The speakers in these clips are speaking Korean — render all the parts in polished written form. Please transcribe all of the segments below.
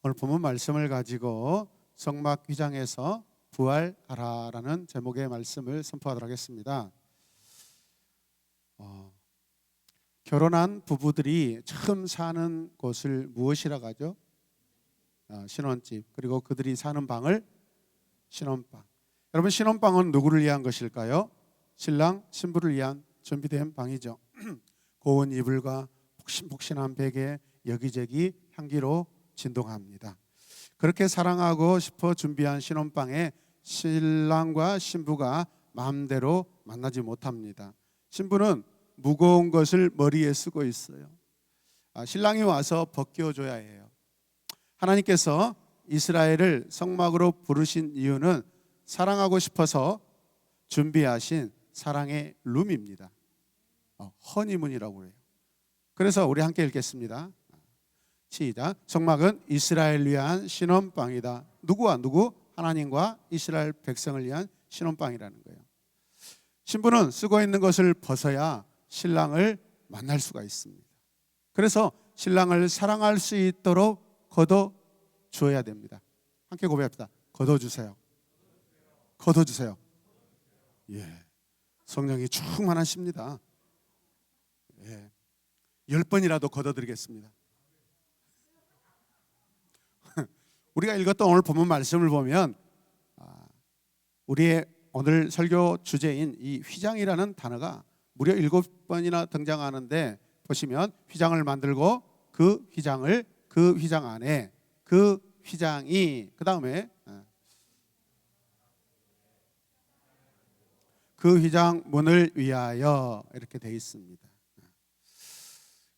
오늘 본문 말씀을 가지고 성막 휘장에서 부활하라라는 제목의 말씀을 선포하도록 하겠습니다. 결혼한 부부들이 처음 사는 곳을 무엇이라고 하죠? 신혼집. 그리고 그들이 사는 방을 신혼방. 여러분, 신혼방은 누구를 위한 것일까요? 신랑 신부를 위한 준비된 방이죠. 고운 이불과 폭신폭신한 베개, 여기저기 향기로 진동합니다. 그렇게 사랑하고 싶어 준비한 신혼방에 신랑과 신부가 마음대로 만나지 못합니다. 신부는 무거운 것을 머리에 쓰고 있어요. 신랑이 와서 벗겨줘야 해요. 하나님께서 이스라엘을 성막으로 부르신 이유는 사랑하고 싶어서 준비하신 사랑의 룸입니다. 허니문이라고 해요. 그래서 우리 함께 읽겠습니다. 시작. 성막은 이스라엘을 위한 신혼방이다. 누구와 누구? 하나님과 이스라엘 백성을 위한 신혼방이라는 거예요. 신부는 쓰고 있는 것을 벗어야 신랑을 만날 수가 있습니다. 그래서 신랑을 사랑할 수 있도록 걷어주어야 됩니다. 함께 고백합시다. 걷어주세요. 걷어주세요. 예, 성령이 충만하십니다. 예, 10번이라도 걷어드리겠습니다. 우리가 읽었던 오늘 본문 말씀을 보면 우리의 오늘 설교 주제인 이 휘장이라는 단어가 무려 7번이나 등장하는데, 보시면 휘장을 만들고 그 휘장을 그 휘장 안에 그 휘장이 그 다음에 그 휘장 문을 위하여 이렇게 되어 있습니다.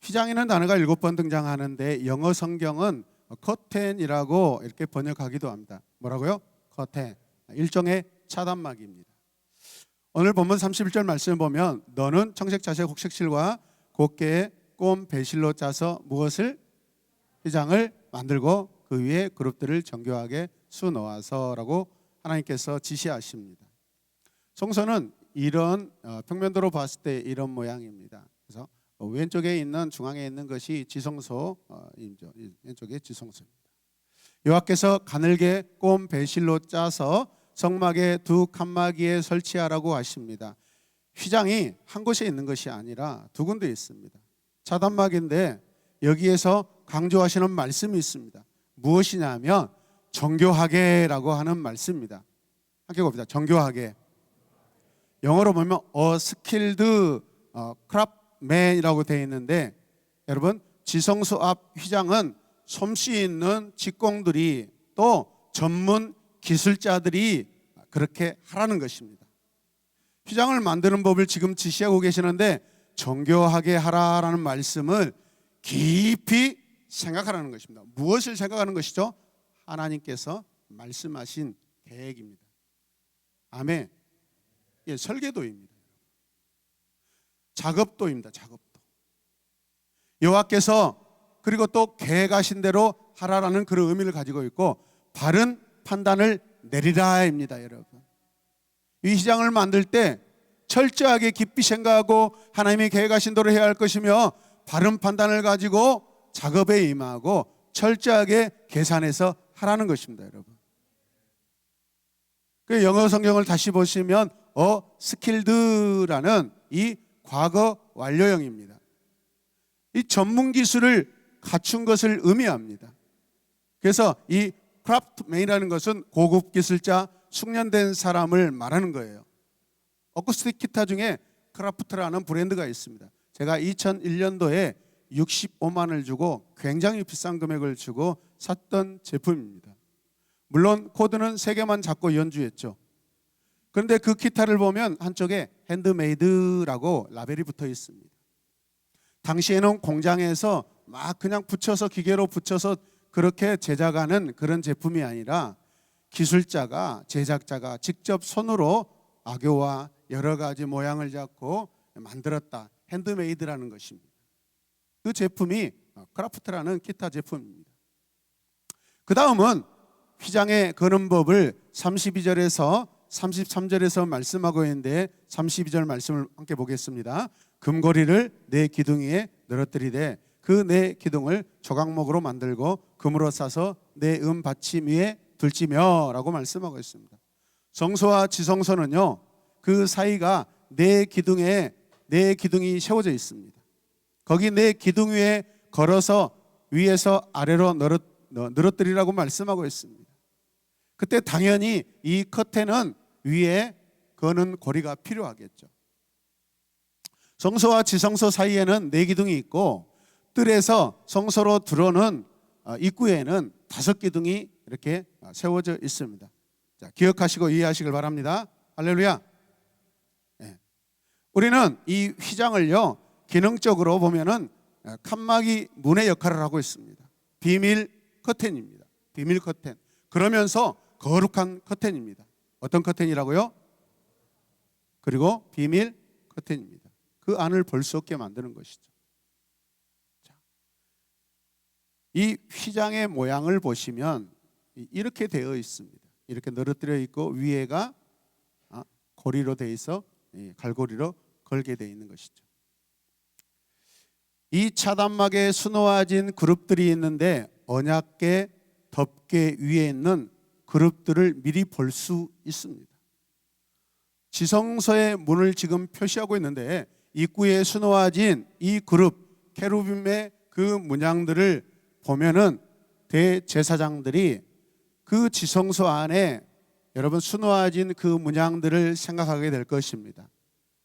휘장이라는 단어가 7번 등장하는데 영어 성경은 커튼이라고 이렇게 번역하기도 합니다. 뭐라고요? 커튼. 일종의 차단막입니다. 오늘 본문 31절 말씀을 보면 너는 청색 자색 곡식실과 곱게 꼼 배실로 짜서 무엇을? 휘장을 만들고 그 위에 그룹들을 정교하게 수놓아서라고 하나님께서 지시하십니다. 성소는 이런 평면도로 봤을 때 이런 모양입니다. 그래서 왼쪽에 있는 중앙에 있는 것이 지성소입니다. 왼쪽에 지성소입니다. 여호와께서 가늘게 꼼 배실로 짜서 성막의 두 칸막이에 설치하라고 하십니다. 휘장이 한 곳에 있는 것이 아니라 두 군데 있습니다. 차단막인데 여기에서 강조하시는 말씀이 있습니다. 무엇이냐면 정교하게라고 하는 말씀입니다. 함께 봅시다. 정교하게. 영어로 보면 a skilled craftsman이라고 되어 있는데, 여러분, 지성소 앞 휘장은 솜씨 있는 직공들이 또 전문 기술자들이 그렇게 하라는 것입니다. 휘장을 만드는 법을 지금 지시하고 계시는데 정교하게 하라라는 말씀을 깊이 생각하라는 것입니다. 무엇을 생각하는 것이죠? 하나님께서 말씀하신 계획입니다. 아멘. 예, 설계도입니다. 작업도입니다. 작업도. 여호와께서 그리고 또 계획하신 대로 하라라는 그런 의미를 가지고 있고, 바른 판단을 내리라입니다. 여러분, 이 휘장을 만들 때 철저하게 깊이 생각하고 하나님이 계획하신 대로 해야 할 것이며, 바른 판단을 가지고 작업에 임하고 철저하게 계산해서 하라는 것입니다. 여러분, 그 영어 성경을 다시 보시면 skilled라는 이 과거 완료형입니다. 이 전문 기술을 갖춘 것을 의미합니다. 그래서 이 크래프트맨이라는 것은 고급 기술자, 숙련된 사람을 말하는 거예요. 어쿠스틱 기타 중에 크라프트라는 브랜드가 있습니다. 제가 2001년도에 65만을 주고 굉장히 비싼 금액을 주고 샀던 제품입니다. 물론 코드는 3개만 잡고 연주했죠. 그런데 그 기타를 보면 한쪽에 핸드메이드라고 라벨이 붙어 있습니다. 당시에는 공장에서 막 그냥 붙여서, 기계로 붙여서 그렇게 제작하는 그런 제품이 아니라 기술자가, 제작자가 직접 손으로 악교와 여러 가지 모양을 잡고 만들었다. 핸드메이드라는 것입니다. 그 제품이 크라프트라는 기타 제품입니다. 그 다음은 휘장에 거는 법을 32절에서 33절에서 말씀하고 있는데, 32절 말씀을 함께 보겠습니다. 금고리를 내 기둥 위에 늘어뜨리되 그 네 기둥을 조각목으로 만들고 금으로 싸서 네 받침 위에 둘지며라고 말씀하고 있습니다. 성소와 지성소는요, 그 사이가 네 기둥이 세워져 있습니다. 거기 네 기둥 위에 걸어서 위에서 아래로 늘어뜨리라고 말씀하고 있습니다. 그때 당연히 이 커튼은 위에 거는 고리가 필요하겠죠. 성소와 지성소 사이에는 네 기둥이 있고 뜰에서 성소로 들어오는 입구에는 5기둥이 이렇게 세워져 있습니다. 자, 기억하시고 이해하시길 바랍니다. 할렐루야. 네. 우리는 이 휘장을요, 기능적으로 보면은 칸막이 문의 역할을 하고 있습니다. 비밀 커튼입니다. 비밀 커튼. 그러면서 거룩한 커튼입니다. 어떤 커튼이라고요? 그리고 비밀 커튼입니다. 그 안을 볼 수 없게 만드는 것이죠. 자, 이 휘장의 모양을 보시면 이렇게 되어 있습니다. 이렇게 늘어뜨려 있고 위에가 고리로 되어 있어 갈고리로 걸게 되어 있는 것이죠. 이 차단막에 수놓아진 그룹들이 있는데 언약궤 덮개 위에 있는 그룹들을 미리 볼 수 있습니다. 지성소의 문을 지금 표시하고 있는데 입구에 수놓아진 이 그룹 케루빔의 그 문양들을 보면은 대제사장들이 그 지성소 안에 여러분 수놓아진 그 문양들을 생각하게 될 것입니다.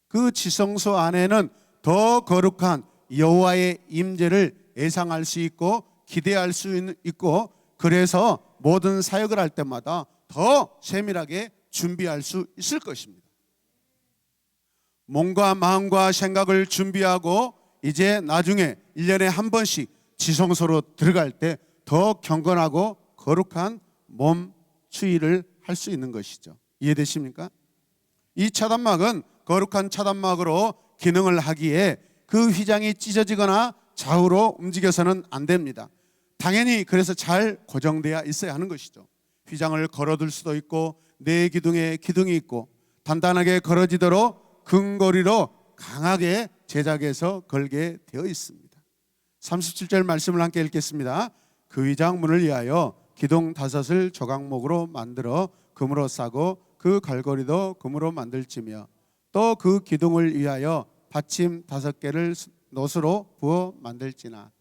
그 지성소 안에는 더 거룩한 여호와의 임재를 예상할 수 있고 기대할 수 있고, 그래서 모든 사역을 할 때마다 더 세밀하게 준비할 수 있을 것입니다. 몸과 마음과 생각을 준비하고 이제 나중에 1년에 한 번씩 지성소로 들어갈 때 더 경건하고 거룩한 몸 추이를 할 수 있는 것이죠. 이해되십니까? 이 차단막은 거룩한 차단막으로 기능을 하기에 그 휘장이 찢어지거나 좌우로 움직여서는 안 됩니다. 당연히 그래서 잘 고정되어 있어야 하는 것이죠. 휘장을 걸어둘 수도 있고 네 기둥에 기둥이 있고 단단하게 걸어지도록 금고리로 강하게 제작해서 걸게 되어 있습니다. 37절 말씀을 함께 읽겠습니다. 그 휘장 문을 위하여 기둥 5을 조각목으로 만들어 금으로 싸고 그 갈고리도 금으로 만들지며 또 그 기둥을 위하여 받침 5개를 놋으로 부어 만들지나.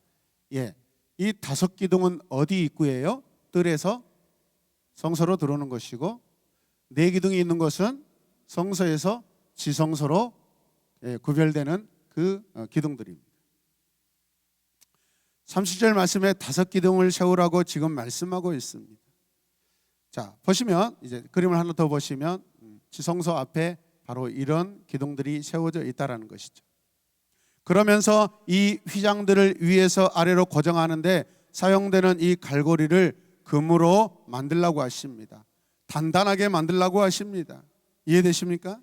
이 5기둥은 어디 입구예요? 뜰에서 성소로 들어오는 것이고 4기둥이 있는 것은 성소에서 지성소로 구별되는 그 기둥들입니다. 30절 말씀에 5기둥을 세우라고 지금 말씀하고 있습니다. 자, 보시면 이제 그림을 하나 더 보시면 지성소 앞에 바로 이런 기둥들이 세워져 있다라는 것이죠. 그러면서 이 휘장들을 위에서 아래로 고정하는데 사용되는 이 갈고리를 금으로 만들라고 하십니다. 단단하게 만들라고 하십니다. 이해되십니까?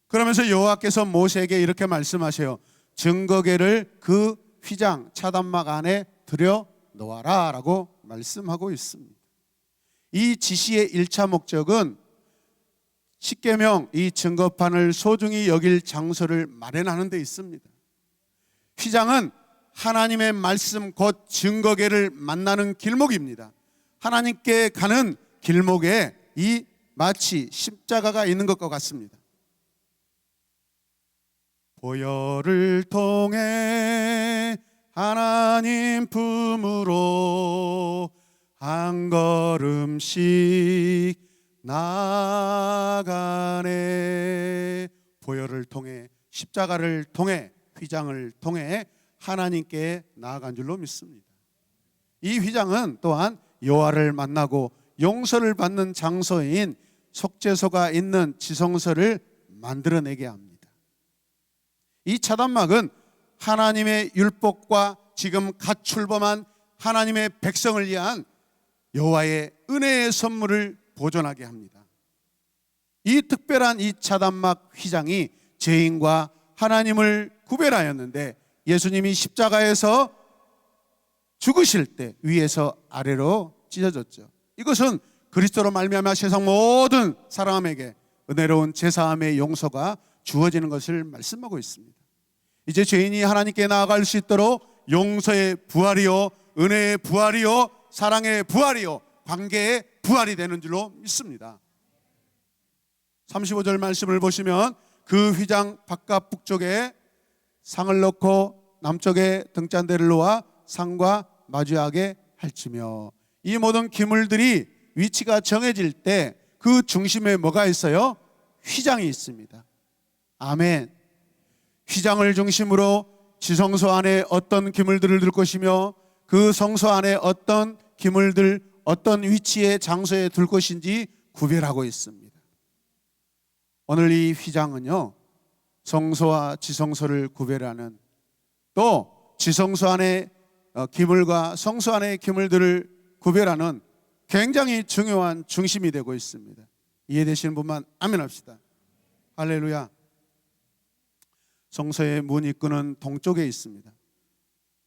그러면서 여호와께서 모세에게 이렇게 말씀하세요. 증거궤를 그 휘장 차단막 안에 들여 놓아라 라고 말씀하고 있습니다. 이 지시의 1차 목적은 십계명 이 증거판을 소중히 여길 장소를 마련하는 데 있습니다. 휘장은 하나님의 말씀 곧 증거궤를 만나는 길목입니다. 하나님께 가는 길목에 이 마치 십자가가 있는 것과 같습니다. 보혈을 통해 하나님 품으로 한 걸음씩 나아가네. 보혈을 통해 십자가를 통해 휘장을 통해 하나님께 나아간 줄로 믿습니다. 이 휘장은 또한 여호와를 만나고 용서를 받는 장소인 속죄소가 있는 지성소를 만들어내게 합니다. 이 차단막은 하나님의 율법과 지금 갓 출범한 하나님의 백성을 위한 여호와의 은혜의 선물을 보존하게 합니다. 이 특별한 이 차단막 휘장이 죄인과 하나님을 구별하였는데 예수님이 십자가에서 죽으실 때 위에서 아래로 찢어졌죠. 이것은 그리스도로 말미암아 세상 모든 사람에게 은혜로운 제사함의 용서가 주어지는 것을 말씀하고 있습니다. 이제 죄인이 하나님께 나아갈 수 있도록 용서의 부활이요, 은혜의 부활이요, 사랑의 부활이요, 관계의 부활이 되는 줄로 믿습니다. 35절 말씀을 보시면 그 휘장 바깥 북쪽에 상을 넣고 남쪽에 등잔대를 놓아 상과 마주하게 할지며, 이 모든 기물들이 위치가 정해질 때 그 중심에 뭐가 있어요? 휘장이 있습니다. 아멘. 휘장을 중심으로 지성소 안에 어떤 기물들을 둘 것이며 그 성소 안에 어떤 기물들, 어떤 위치의 장소에 둘 것인지 구별하고 있습니다. 오늘 이 휘장은요, 성소와 지성소를 구별하는, 또 지성소 안에 기물과 성소 안의 기물들을 구별하는 굉장히 중요한 중심이 되고 있습니다. 이해되시는 분만 아멘 합시다. 할렐루야. 성소의 문 입구는 동쪽에 있습니다.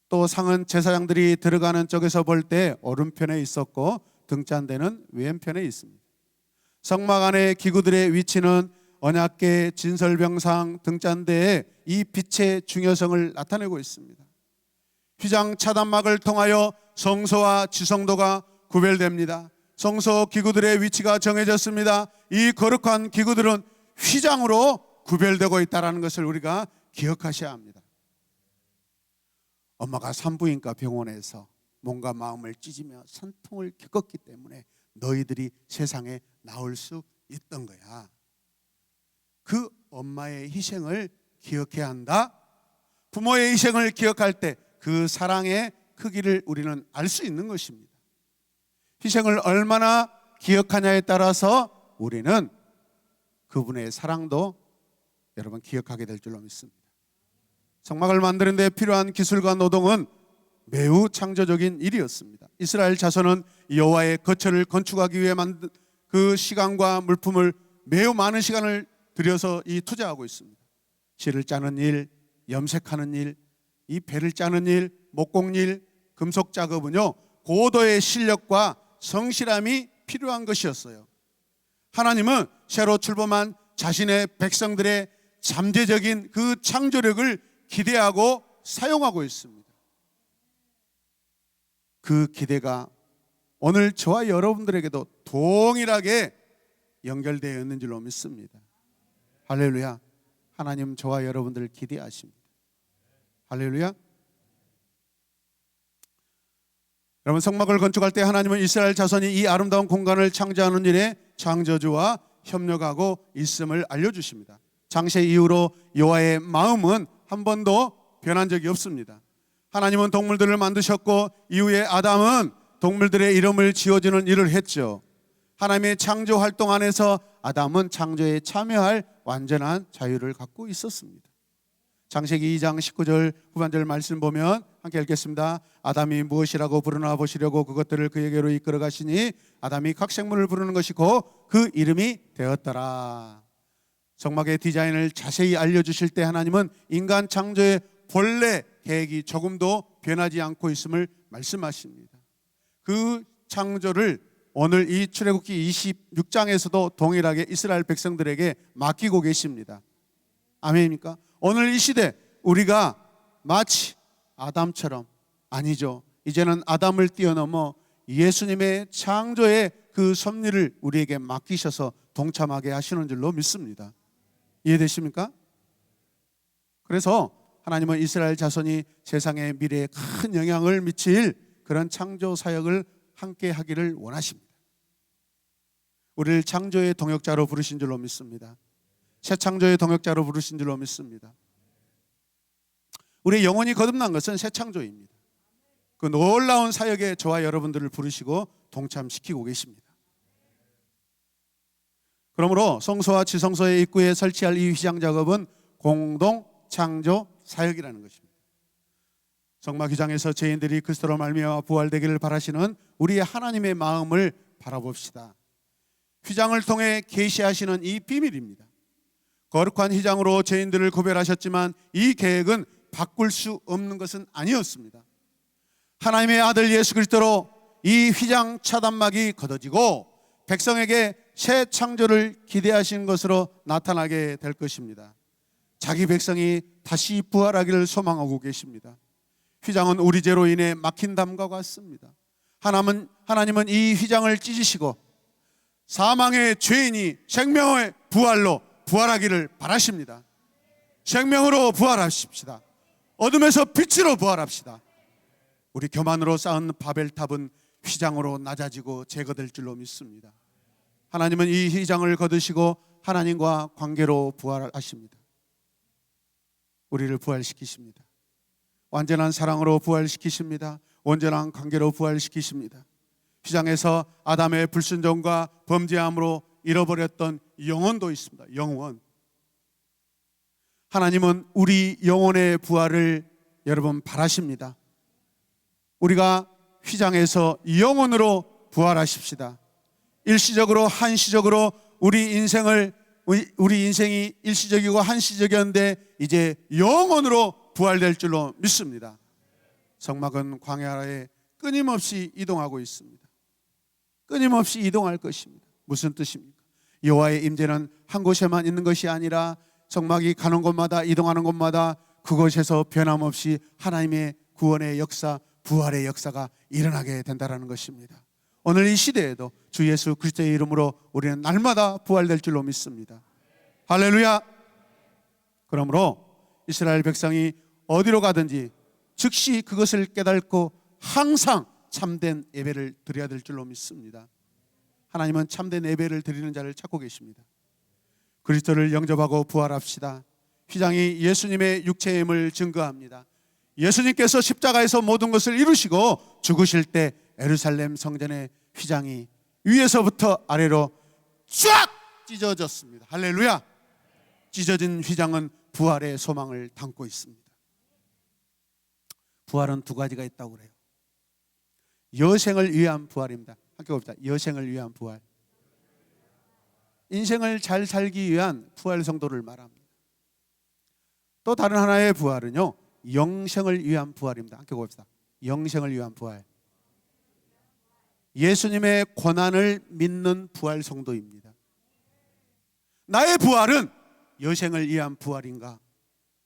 또 상은 제사장들이 들어가는 쪽에서 볼 때 오른편에 있었고 등잔대는 왼편에 있습니다. 성막 안의 기구들의 위치는 언약궤, 진설병상, 등잔대에 이 빛의 중요성을 나타내고 있습니다. 휘장 차단막을 통하여 성소와 지성도가 구별됩니다. 성소 기구들의 위치가 정해졌습니다. 이 거룩한 기구들은 휘장으로 구별되고 있다는 것을 우리가 기억하셔야 합니다. 엄마가 산부인과 병원에서 몸과 마음을 찢으며 선통을 겪었기 때문에 너희들이 세상에 나올 수 있던 거야. 그 엄마의 희생을 기억해야 한다. 부모의 희생을 기억할 때 그 사랑의 크기를 우리는 알 수 있는 것입니다. 희생을 얼마나 기억하냐에 따라서 우리는 그분의 사랑도 여러분 기억하게 될 줄로 믿습니다. 성막을 만드는 데 필요한 기술과 노동은 매우 창조적인 일이었습니다. 이스라엘 자손은 여호와의 거처를 건축하기 위해 만든 그 시간과 물품을 매우 많은 시간을 들여서 투자하고 있습니다. 실을 짜는 일, 염색하는 일, 이 배를 짜는 일, 목공일, 금속 작업은요, 고도의 실력과 성실함이 필요한 것이었어요. 하나님은 새로 출범한 자신의 백성들의 잠재적인 그 창조력을 기대하고 사용하고 있습니다. 그 기대가 오늘 저와 여러분들에게도 동일하게 연결되어 있는 줄로 믿습니다. 할렐루야. 하나님 저와 여러분들을 기대하십니다. 할렐루야. 여러분, 성막을 건축할 때 하나님은 이스라엘 자손이 이 아름다운 공간을 창조하는 일에 창조주와 협력하고 있음을 알려주십니다. 창세 이후로 여호와의 마음은 한 번도 변한 적이 없습니다. 하나님은 동물들을 만드셨고 이후에 아담은 동물들의 이름을 지어주는 일을 했죠. 하나님의 창조 활동 안에서 아담은 창조에 참여할 완전한 자유를 갖고 있었습니다. 창세기 2장 19절 후반절 말씀 보면 함께 읽겠습니다. 아담이 무엇이라고 부르나 보시려고 그것들을 그에게로 이끌어 가시니 아담이 각 생물을 부르는 것이고 그 이름이 되었더라. 성막의 디자인을 자세히 알려주실 때 하나님은 인간 창조의 본래 계획이 조금도 변하지 않고 있음을 말씀하십니다. 그 창조를 오늘 이 출애굽기 26장에서도 동일하게 이스라엘 백성들에게 맡기고 계십니다. 아멘입니까? 오늘 이 시대 우리가 마치 아담처럼, 아니죠, 이제는 아담을 뛰어넘어 예수님의 창조의 그 섭리를 우리에게 맡기셔서 동참하게 하시는 줄로 믿습니다. 이해되십니까? 그래서 하나님은 이스라엘 자손이 세상의 미래에 큰 영향을 미칠 그런 창조 사역을 함께 하기를 원하십니다. 우리를 창조의 동역자로 부르신 줄로 믿습니다. 새 창조의 동역자로 부르신 줄로 믿습니다. 우리의 영혼이 거듭난 것은 새 창조입니다. 그 놀라운 사역에 저와 여러분들을 부르시고 동참시키고 계십니다. 그러므로 성소와 지성소의 입구에 설치할 이 휘장 작업은 공동 창조 사역이라는 것입니다. 성막 휘장에서 죄인들이 그리스도로 말미암아 부활되기를 바라시는 우리의 하나님의 마음을 바라봅시다. 휘장을 통해 계시하시는 이 비밀입니다. 거룩한 휘장으로 죄인들을 구별하셨지만 이 계획은 바꿀 수 없는 것은 아니었습니다. 하나님의 아들 예수 그리스도로 이 휘장 차단막이 걷어지고 백성에게 새 창조를 기대하신 것으로 나타나게 될 것입니다. 자기 백성이 다시 부활하기를 소망하고 계십니다. 휘장은 우리 죄로 인해 막힌 담과 같습니다. 하나님은 이 휘장을 찢으시고 사망의 죄인이 생명의 부활로 부활하기를 바라십니다. 생명으로 부활하십시다. 어둠에서 빛으로 부활합시다. 우리 교만으로 쌓은 바벨탑은 휘장으로 낮아지고 제거될 줄로 믿습니다. 하나님은 이 휘장을 거두시고 하나님과 관계로 부활하십니다. 우리를 부활시키십니다. 완전한 사랑으로 부활시키십니다. 온전한 관계로 부활시키십니다. 휘장에서 아담의 불순종과 범죄함으로 잃어버렸던 영혼도 있습니다. 영혼. 하나님은 우리 영혼의 부활을 여러분 바라십니다. 우리가 휘장에서 영혼으로 부활하십시다. 일시적으로 한시적으로 우리 인생이 일시적이고 한시적이었는데 이제 영혼으로 부활될 줄로 믿습니다. 성막은 광야에 끊임없이 이동하고 있습니다. 끊임없이 이동할 것입니다. 무슨 뜻입니까? 여호와의 임재는 한 곳에만 있는 것이 아니라 성막이 가는 곳마다 이동하는 곳마다 그곳에서 변함없이 하나님의 구원의 역사, 부활의 역사가 일어나게 된다는 것입니다. 오늘 이 시대에도 주 예수 그리스도의 이름으로 우리는 날마다 부활될 줄로 믿습니다. 할렐루야. 그러므로 이스라엘 백성이 어디로 가든지 즉시 그것을 깨닫고 항상 참된 예배를 드려야 될 줄로 믿습니다. 하나님은 참된 예배를 드리는 자를 찾고 계십니다. 그리스도를 영접하고 부활합시다. 휘장이 예수님의 육체임을 증거합니다. 예수님께서 십자가에서 모든 것을 이루시고 죽으실 때 예루살렘 성전의 휘장이 위에서부터 아래로 쫙 찢어졌습니다. 할렐루야. 찢어진 휘장은 부활의 소망을 담고 있습니다. 부활은 두 가지가 있다고 그래요. 여생을 위한 부활입니다. 함께 봅시다. 여생을 위한 부활. 인생을 잘 살기 위한 부활 성도를 말합니다. 또 다른 하나의 부활은요, 영생을 위한 부활입니다. 함께 봅시다. 영생을 위한 부활. 예수님의 고난을 믿는 부활 성도입니다. 나의 부활은 여생을 위한 부활인가?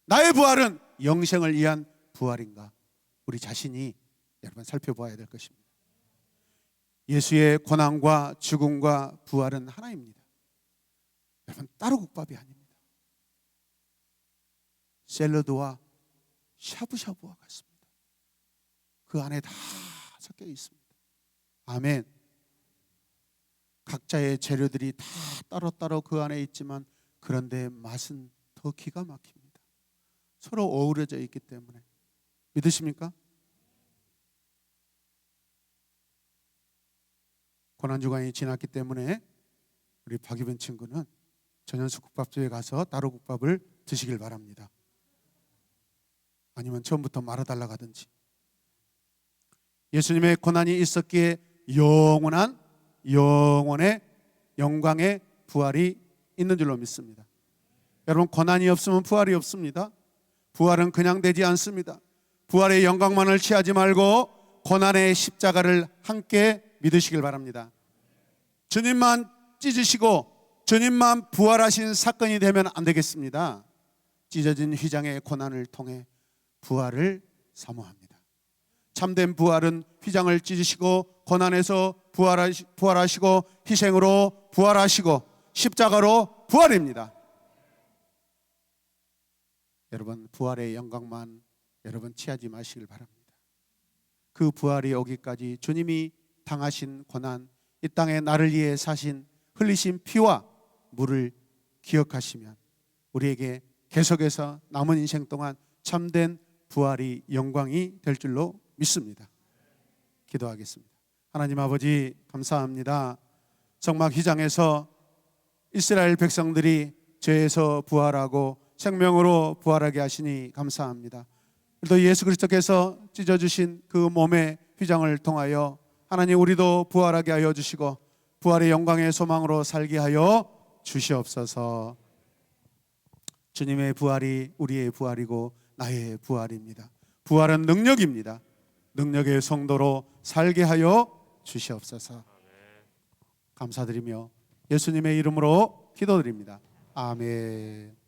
나의 부활은 영생을 위한 부활인가? 우리 자신이 여러분 살펴봐야 될 것입니다. 예수의 고난과 죽음과 부활은 하나입니다. 여러분 따로국밥이 아닙니다. 샐러드와 샤브샤브와 같습니다. 그 안에 다 섞여 있습니다. 아멘. 각자의 재료들이 다 따로따로 그 안에 있지만 그런데 맛은 더 기가 막힙니다. 서로 어우러져 있기 때문에. 믿으십니까? 고난주간이 지났기 때문에 우리 박이변 친구는 전현숙국밥집에 가서 따로국밥을 드시길 바랍니다. 아니면 처음부터 말아달라고 하든지. 예수님의 고난이 있었기에 영원의 영광의 부활이 있는 줄로 믿습니다. 여러분 고난이 없으면 부활이 없습니다. 부활은 그냥 되지 않습니다. 부활의 영광만을 취하지 말고 고난의 십자가를 함께 믿으시길 바랍니다. 주님만 찢으시고 주님만 부활하신 사건이 되면 안 되겠습니다. 찢어진 휘장의 고난을 통해 부활을 사모합니다. 참된 부활은 휘장을 찢으시고 고난에서 부활하시고 희생으로 부활하시고 십자가로 부활입니다. 여러분 부활의 영광만 여러분 취하지 마시길 바랍니다. 그 부활이 오기까지 주님이 당하신 고난, 이 땅에 나를 위해 사신 흘리신 피와 물을 기억하시면 우리에게 계속해서 남은 인생 동안 참된 부활이 영광이 될 줄로 믿습니다. 기도하겠습니다. 하나님 아버지 감사합니다. 성막 휘장에서 이스라엘 백성들이 죄에서 부활하고 생명으로 부활하게 하시니 감사합니다. 또 예수 그리스도께서 찢어주신 그 몸의 휘장을 통하여 하나님 우리도 부활하게 하여 주시고 부활의 영광의 소망으로 살게 하여 주시옵소서. 주님의 부활이 우리의 부활이고 나의 부활입니다. 부활은 능력입니다. 능력의 성도로 살게 하여 주시옵소서. 감사드리며 예수님의 이름으로 기도드립니다. 아멘.